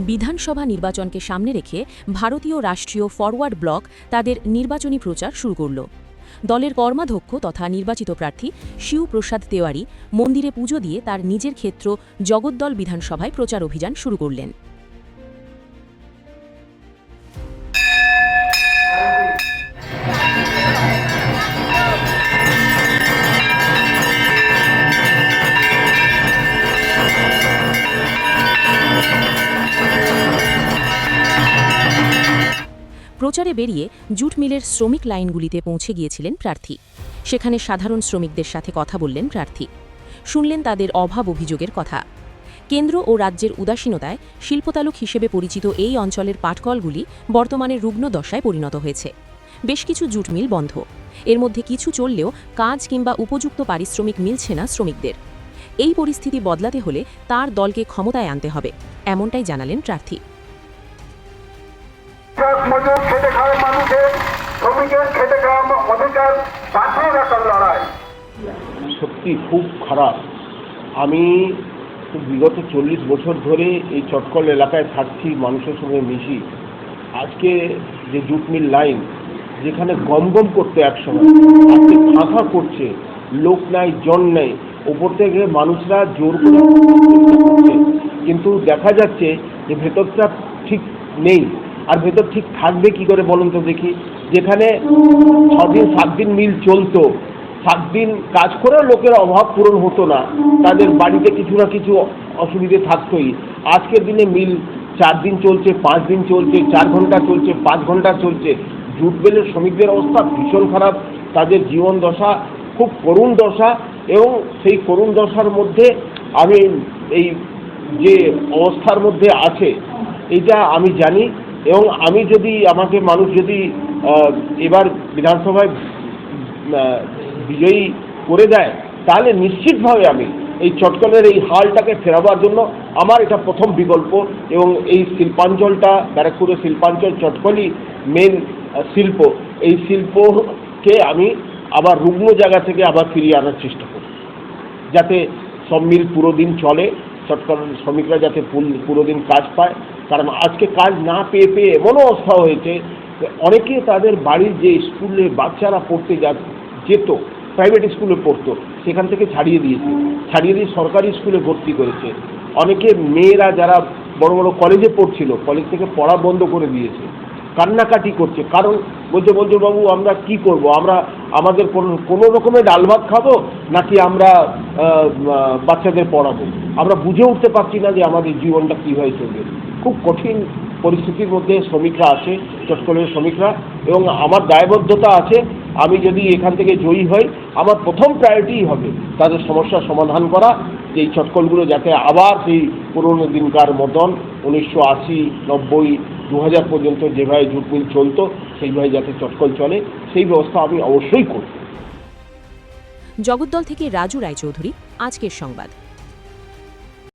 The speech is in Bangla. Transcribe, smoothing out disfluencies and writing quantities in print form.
বিধানসভা নির্বাচনকে সামনে রেখে ভারতীয় রাষ্ট্রীয় ফরওয়ার্ড ব্লক তাদের নির্বাচনী প্রচার শুরু করল। দলের কর্মাধ্যক্ষ তথা নির্বাচিত প্রার্থী শিব প্রসাদ তেওয়ারি মন্দিরে পুজো দিয়ে তার নিজের ক্ষেত্র জগদ্দল বিধানসভায় প্রচার অভিযান শুরু করলেন। প্রচারে বেরিয়ে জুট মিলের শ্রমিক লাইনগুলিতে পৌঁছে গিয়েছিলেন প্রার্থী। সেখানে সাধারণ শ্রমিকদের সাথে কথা বললেন প্রার্থী। শুনলেন তাদের অভাব অভিযোগের কথা। কেন্দ্র ও রাজ্যের উদাসীনতায় শিল্পতালুক হিসেবে পরিচিত এই অঞ্চলের পাটকলগুলি বর্তমানে রুগ্ন দশায় পরিণত হয়েছে। বেশ কিছু জুট মিল বন্ধ। এর মধ্যে কিছু চললেও কাজ কিংবা উপযুক্ত পারিশ্রমিক মিলছে না শ্রমিকদের। এই পরিস্থিতি বদলাতে হলে তার দলকে ক্ষমতায় আনতে হবে, এমনটাই জানালেন প্রার্থী। সত্যি খুব খারাপ। আমি বিগত 40 বছর ধরে এই চটকল এলাকায় থাকছি, মানুষের সঙ্গে মিশি। আজকে যে জুট মিল লাইন যেখানে গমগম করতে একসময়, আজকে ফাঁকা করছে, লোক নাই, জন নেই, ওপর থেকে মানুষরা জোর করে, কিন্তু দেখা যাচ্ছে যে ভেতরটা ঠিক নেই। আর ভেতর ঠিক থাকবে কি করে বলুন তো দেখি? যেখানে 6 দিন 7 দিন মিল চলতো, 7 দিন কাজ করে লোকের অভাব পূরণ হতো না, তাদের বাড়িতে কিছু না কিছু অসুবিধে থাকতোই। আজকের দিনে মিল 4 দিন চলছে, 5 দিন চলছে, 4 ঘন্টা চলছে, 5 ঘন্টা চলছে। জুট মিলের শ্রমিকদের অবস্থা ভীষণ খারাপ, তাদের জীবন দশা খুব করুণ দশা। এবং সেই করুণ দশার মধ্যে আমি এই যে অবস্থার মধ্যে আছে এটা আমি জানি। এবং আমি যদি আমাকে মানুষ যদি এবার বিধানসভায় বিজয়ী করে দেয়, তাহলে নিশ্চিতভাবে আমি এই চটকলের এই হালটাকে ফেরাবার জন্য আমার এটা প্রথম বিকল্প। এবং এই শিল্পাঞ্চলটা, ব্যারাকপুরের শিল্পাঞ্চল, চটকলই মেন শিল্প, এই শিল্পকে আমি আবার রুগ্ন জায়গা থেকে আবার ফিরিয়ে আনার চেষ্টা করি, যাতে সব মিল পুরো দিন চলে, চটকলের শ্রমিকরা যাতে পুরো দিন কাজ পায়। কারণ আজকে কাজ না পেয়ে পেয়ে এমনও অবস্থা হয়েছে, অনেকে তাদের বাড়ির যে স্কুলে বাচ্চারা পড়তে যেত, প্রাইভেট স্কুলে পড়তো, সেখান থেকে ছাড়িয়ে দিয়ে সরকারি স্কুলে ভর্তি করেছে। অনেকে মেয়েরা যারা বড় বড় কলেজে পড়ছিল, কলেজ থেকে পড়া বন্ধ করে দিয়েছে, কান্নাকাটি করছে। কারণ বলছে বাবু আমরা কি করব, আমরা আমাদের কোনো রকমের ডাল ভাত খাবো নাকি আমরা বাচ্চাদের পড়াবো, আমরা বুঝে উঠতে পারছি না যে আমাদের জীবনটা কীভাবে চলবে। খুব কঠিন পরিস্থিতির মধ্যে শ্রমিকরা আছে, চটকলের শ্রমিকরা। এবং আমার দায়বদ্ধতা আছে, আমি যদি এখান থেকে জয়ী হই, আমার প্রথম প্রায়োরিটি হবে তাদের সমস্যার সমাধান করা, যে এই চটকলগুলো যাতে আবার সেই পুরনো দিনকার মতন 1980, 90, 2000 পর্যন্ত যেভাবে জুট মিল চলতো সেইভাবে যাতে চটকল চলে, সেই ব্যবস্থা আমি অবশ্যই করব। জগদ্দল থেকে রাজু রায়চৌধুরী, আজকের সংবাদ।